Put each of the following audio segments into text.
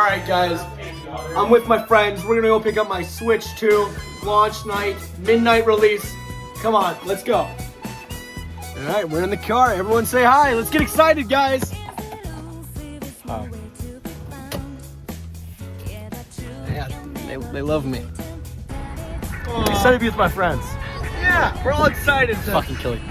Alright guys, I'm with my friends. We're gonna go pick up my Switch 2 launch night, midnight release. Come on, let's go. Alright, we're in the car. Everyone say hi. Let's get excited, guys. Hi. Yeah, they love me. I'm excited to be with my friends. Yeah, we're all excited to fucking kill you.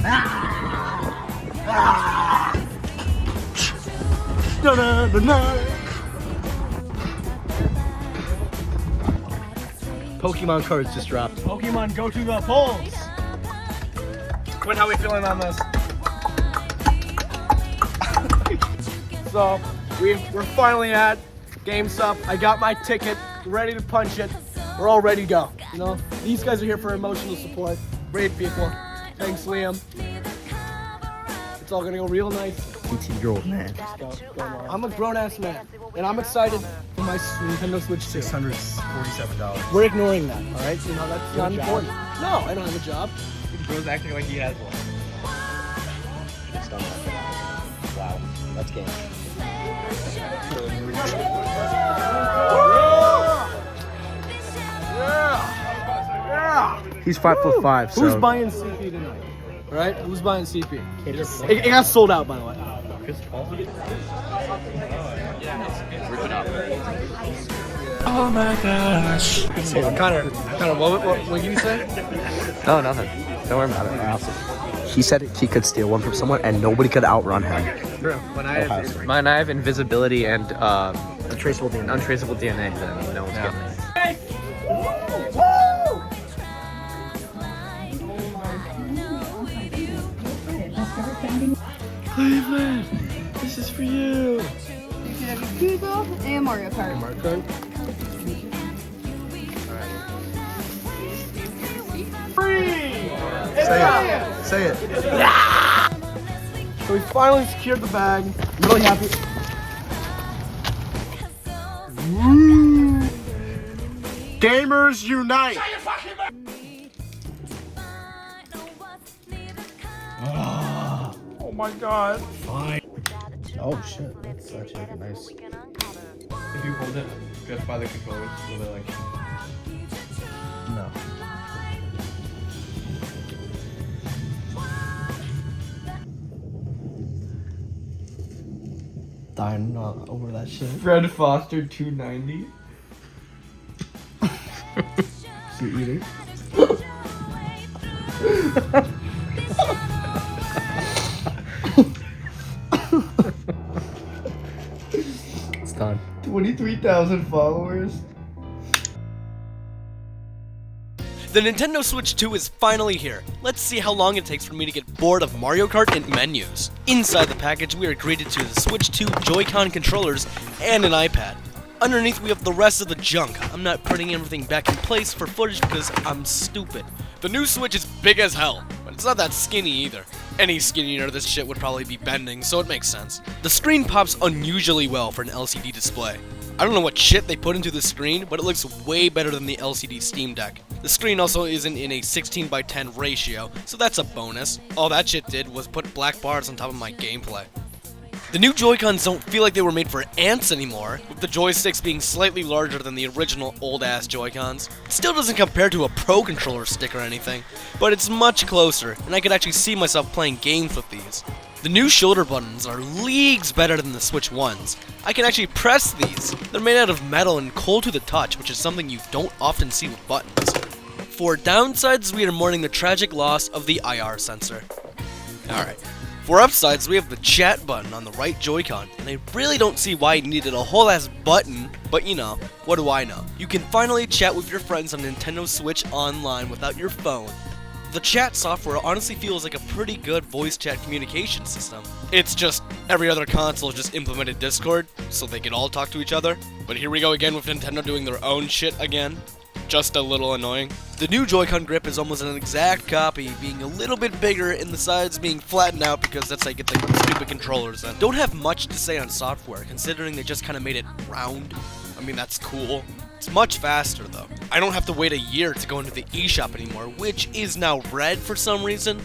Pokemon cards just dropped. Pokemon, go to the polls. Quinn, how are we feeling on this? So, we're finally at GameStop. I got my ticket, ready to punch it. We're all ready to go. You know, these guys are here for emotional support. Great people. Thanks, Liam. It's all gonna go real nice. 18-year-old man. I'm a grown-ass man, and I'm excited for my Nintendo Switch 2. $647. We're ignoring that, all right? You know, that's not important. No, I don't have a job. Bro's acting like he has one. Just done that. Wow, that's game. Yeah! He's 5'5", so. Who's buying CP tonight? All right, who's buying CP? It got sold out, by the way. Oh my gosh. Connor, what did you say? No, nothing. Don't worry about it. He said he could steal one from someone and nobody could outrun him. True. When I have invisibility and Untraceable DNA. untraceable DNA, then no one's getting it. Cleveland, this is for you. You can have your Google and Mario Kart. Mario Kart. Free! Say it. So we finally secured the bag. I'm really happy. Woo! Gamers unite! Oh my god. Fine. Oh shit, that's actually like a nice. If you hold it just by the controllers, will they like? No. Dying over that shit. Fred Foster 290. Is he eating? It's done. 23,000 followers. The Nintendo Switch 2 is finally here. Let's see how long it takes for me to get bored of Mario Kart and menus. Inside the package, we are greeted to the Switch 2 Joy-Con controllers and an iPad. Underneath, we have the rest of the junk. I'm not putting everything back in place for footage because I'm stupid. The new Switch is big as hell, but it's not that skinny either. Any skinnier, this shit would probably be bending, so it makes sense. The screen pops unusually well for an LCD display. I don't know what shit they put into the screen, but it looks way better than the LCD Steam Deck. The screen also isn't in a 16:10 ratio, so that's a bonus. All that shit did was put black bars on top of my gameplay. The new Joy-Cons don't feel like they were made for ants anymore, with the joysticks being slightly larger than the original old-ass Joy-Cons. It still doesn't compare to a Pro Controller stick or anything, but it's much closer, and I could actually see myself playing games with these. The new shoulder buttons are leagues better than the Switch ones. I can actually press these. They're made out of metal and cold to the touch, which is something you don't often see with buttons. For downsides, we are mourning the tragic loss of the IR sensor. Alright. For upsides, we have the chat button on the right Joy-Con, and I really don't see why you needed a whole ass button, but you know, what do I know? You can finally chat with your friends on Nintendo Switch online without your phone. The chat software honestly feels like a pretty good voice chat communication system. It's just, every other console just implemented Discord, so they can all talk to each other. But here we go again with Nintendo doing their own shit again. Just a little annoying. The new Joy-Con grip is almost an exact copy, being a little bit bigger and the sides being flattened out because that's how you get the stupid controllers in. Don't have much to say on software, considering they just kind of made it round. I mean, that's cool. It's much faster though. I don't have to wait a year to go into the eShop anymore, which is now red for some reason.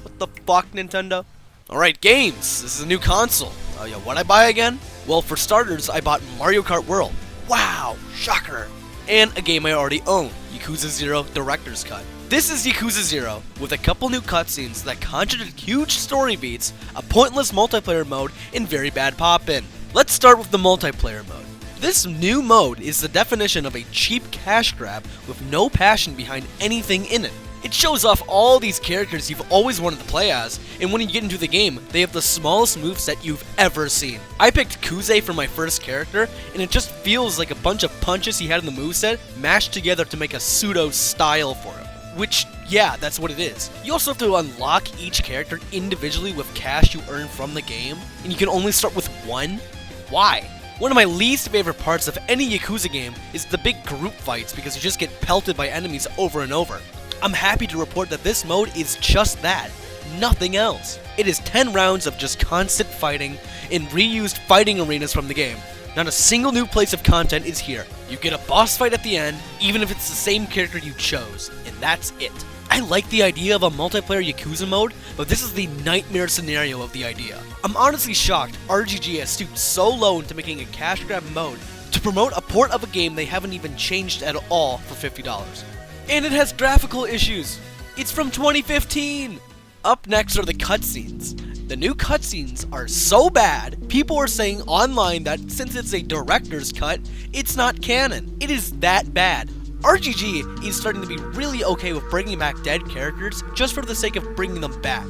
What the fuck, Nintendo? Alright, games. This is a new console. Yeah, what'd I buy again? Well, for starters, I bought Mario Kart World. Wow, shocker. And a game I already own, Yakuza 0 Director's Cut. This is Yakuza 0, with a couple new cutscenes that conjured huge story beats, a pointless multiplayer mode, and very bad pop-in. Let's start with the multiplayer mode. This new mode is the definition of a cheap cash grab with no passion behind anything in it. It shows off all these characters you've always wanted to play as, and when you get into the game, they have the smallest moveset you've ever seen. I picked Kuze for my first character, and it just feels like a bunch of punches he had in the moveset mashed together to make a pseudo style for him. Which, yeah, that's what it is. You also have to unlock each character individually with cash you earn from the game, and you can only start with one? Why? One of my least favorite parts of any Yakuza game is the big group fights because you just get pelted by enemies over and over. I'm happy to report that this mode is just that, nothing else. It is 10 rounds of just constant fighting in reused fighting arenas from the game. Not a single new place of content is here. You get a boss fight at the end, even if it's the same character you chose, and that's it. I like the idea of a multiplayer Yakuza mode, but this is the nightmare scenario of the idea. I'm honestly shocked RGG has stooped so low into making a cash grab mode to promote a port of a game they haven't even changed at all for $50. And it has graphical issues. It's from 2015! Up next are the cutscenes. The new cutscenes are so bad, people are saying online that since it's a director's cut, it's not canon. It is that bad. RGG is starting to be really okay with bringing back dead characters just for the sake of bringing them back.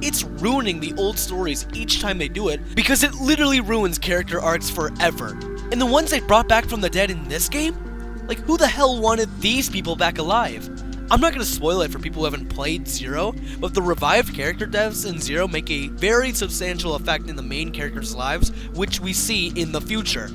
It's ruining the old stories each time they do it because it literally ruins character arcs forever. And the ones they brought back from the dead in this game? Like, who the hell wanted these people back alive? I'm not going to spoil it for people who haven't played Zero, but the revived character devs in Zero make a very substantial effect in the main characters' lives, which we see in the future.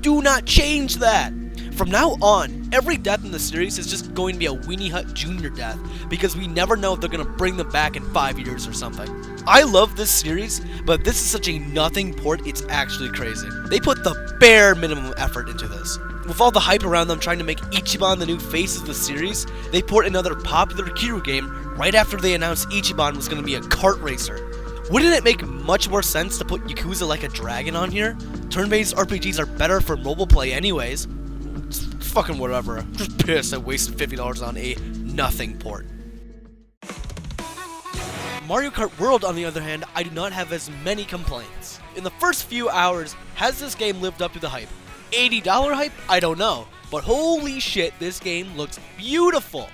Do not change that! From now on, every death in the series is just going to be a Weenie Hut Jr. death, because we never know if they're going to bring them back in 5 years or something. I love this series, but this is such a nothing port, it's actually crazy. They put the bare minimum effort into this. With all the hype around them trying to make Ichiban the new face of the series, they port another popular Kiryu game right after they announced Ichiban was going to be a kart racer. Wouldn't it make much more sense to put Yakuza Like a Dragon on here? Turn-based RPGs are better for mobile play anyways. It's fucking whatever. I'm just pissed I wasted $50 on a nothing port. Mario Kart World, on the other hand, I do not have as many complaints. In the first few hours, has this game lived up to the hype? $80 hype? I don't know. But holy shit, this game looks beautiful!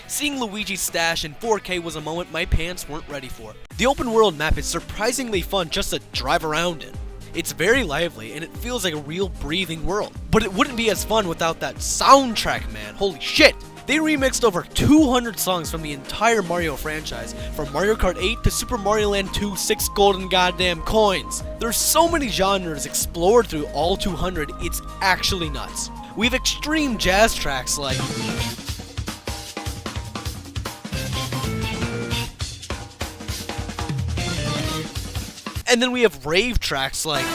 Seeing Luigi's stash in 4K was a moment my pants weren't ready for. The open world map is surprisingly fun just to drive around in. It's very lively and it feels like a real breathing world. But it wouldn't be as fun without that soundtrack, man. Holy shit! They remixed over 200 songs from the entire Mario franchise, from Mario Kart 8 to Super Mario Land 2 6 golden goddamn coins. There's so many genres explored through all 200, it's actually nuts. We have extreme jazz tracks like and then we have rave tracks like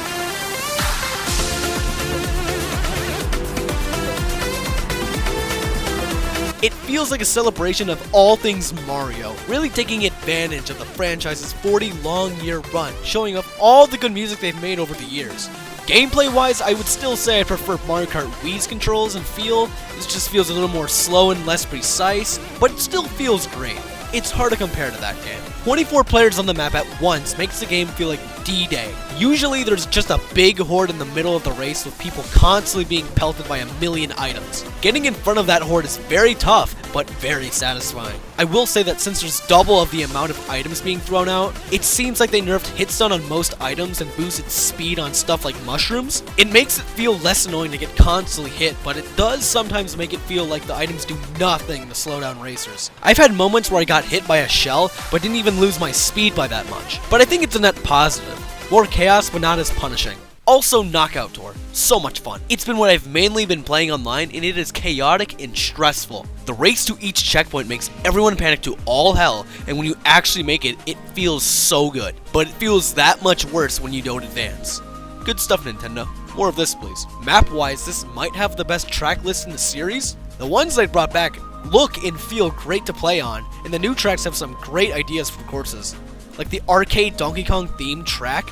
it feels like a celebration of all things Mario, really taking advantage of the franchise's 40-long-year run, showing off all the good music they've made over the years. Gameplay-wise, I would still say I prefer Mario Kart Wii's controls and feel. This just feels a little more slow and less precise, but it still feels great. It's hard to compare to that game. 24 players on the map at once makes the game feel like D-Day. Usually there's just a big horde in the middle of the race with people constantly being pelted by a million items. Getting in front of that horde is very tough, but very satisfying. I will say that since there's double of the amount of items being thrown out, it seems like they nerfed hitstun on most items and boosted speed on stuff like mushrooms. It makes it feel less annoying to get constantly hit, but it does sometimes make it feel like the items do nothing to slow down racers. I've had moments where I got hit by a shell, but didn't even lose my speed by that much. But I think it's a net positive. More chaos, but not as punishing. Also, Knockout Tour. So much fun. It's been what I've mainly been playing online, and it is chaotic and stressful. The race to each checkpoint makes everyone panic to all hell, and when you actually make it, it feels so good. But it feels that much worse when you don't advance. Good stuff, Nintendo. More of this, please. Map-wise, this might have the best track list in the series. The ones they brought back look and feel great to play on, and the new tracks have some great ideas for courses. Like the arcade Donkey Kong themed track.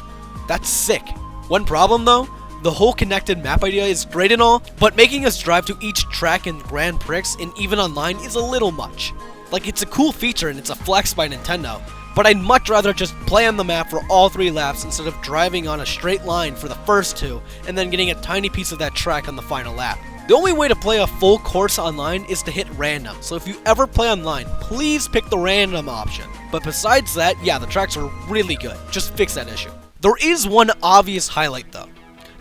That's sick. One problem though, The whole connected map idea is great and all, but making us drive to each track in Grand Prix and even online is a little much. Like, it's a cool feature and it's a flex by Nintendo, but I'd much rather just play on the map for all 3 laps instead of driving on a straight line for the first 2 and then getting a tiny piece of that track on the final lap. The only way to play a full course online is to hit random, so if you ever play online, please pick the random option. But besides that, yeah, the tracks are really good. Just fix that issue. There is one obvious highlight though.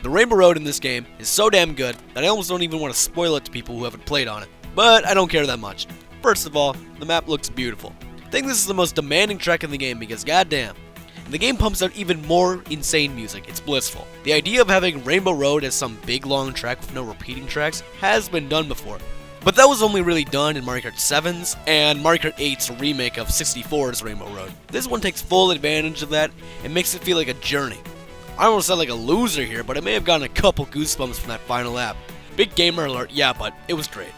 The Rainbow Road in this game is so damn good that I almost don't even want to spoil it to people who haven't played on it. But I don't care that much. First of all, the map looks beautiful. I think this is the most demanding track in the game because goddamn. And the game pumps out even more insane music. It's blissful. The idea of having Rainbow Road as some big long track with no repeating tracks has been done before. But that was only really done in Mario Kart 7's and Mario Kart 8's remake of 64's Rainbow Road. This one takes full advantage of that and makes it feel like a journey. I almost sound like a loser here, but I may have gotten a couple goosebumps from that final lap. Big gamer alert, yeah, but it was great.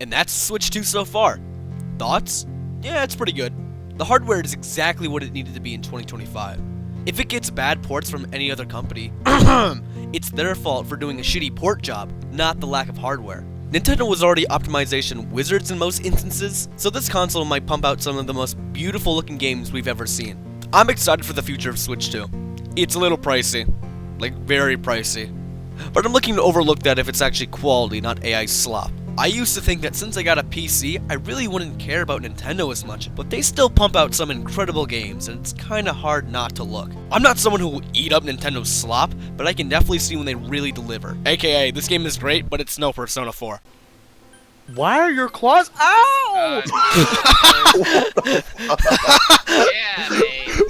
And that's Switch 2 so far. Thoughts? Yeah, it's pretty good. The hardware is exactly what it needed to be in 2025. If it gets bad ports from any other company, it's their fault for doing a shitty port job, not the lack of hardware. Nintendo was already optimization wizards in most instances, so this console might pump out some of the most beautiful looking games we've ever seen. I'm excited for the future of Switch 2. It's a little pricey, like very pricey, but I'm looking to overlook that if it's actually quality, not AI slop. I used to think that since I got a PC, I really wouldn't care about Nintendo as much, but they still pump out some incredible games, and it's kinda hard not to look. I'm not someone who will eat up Nintendo's slop, but I can definitely see when they really deliver. AKA, this game is great, but it's no Persona 4. Why are your claws? Ow! Yeah, babe.